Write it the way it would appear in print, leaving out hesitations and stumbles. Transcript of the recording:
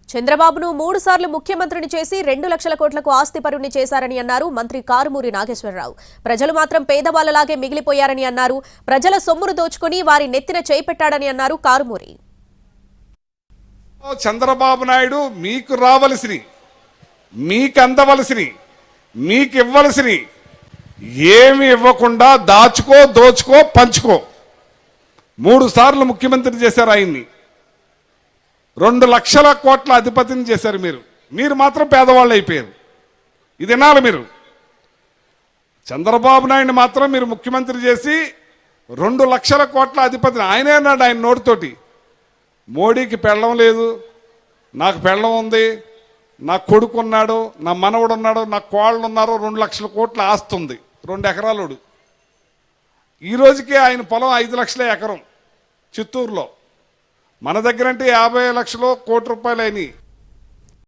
చంద్రబాబును 3 సార్లు ముఖ్యమంత్రిని చేసి 2 లక్షల కోట్లకు ఆస్తి పరుణ్ణి చేశారని అన్నారు మంత్రి కారుమూరి నాగేశ్వరరావు. ప్రజలు మాత్రం పేదవాళ్లలాగే మిగిలిపోయారని అన్నారు. ప్రజల సొమ్మును దోచుకుని వారి నెత్తిన చేయిపెట్టాడని అన్నారు కారుమూరి. చంద్రబాబు నాయుడు మీకు రావలసిని, మీకు అందవలసిని, మీకు ఇవ్వలసిని ఏమి ఇవ్వకుండా దాచుకో, దోచుకో, పంచుకో 3 సార్లు ముఖ్యమంత్రి చేశారు. ఆయన్ని 2 లక్షల కోట్ల అధిపతిని చేశారు. మీరు మాత్రం పేదవాళ్ళు అయిపోయారు. ఇది వినాలి మీరు. చంద్రబాబు నాయుడు మాత్రం మీరు ముఖ్యమంత్రి చేసి 2 లక్షల కోట్ల అధిపతిని ఆయనే అన్నాడు ఆయన నోటితోటి. మోడీకి పెళ్ళం లేదు, నాకు పెళ్ళం ఉంది, నా కొడుకు ఉన్నాడు, నా మనవడు ఉన్నాడు, నా కోళ్ళు ఉన్నారు, 2 లక్షల కోట్ల ఆస్తి ఉంది, 2 ఎకరాలోడు. ఈ రోజుకే ఆయన పొలం 5 లక్షల ఎకరం చిత్తూరులో. మన దగ్గర అంటే 50 లక్షలు, ₹1 కోటి అయినాయి.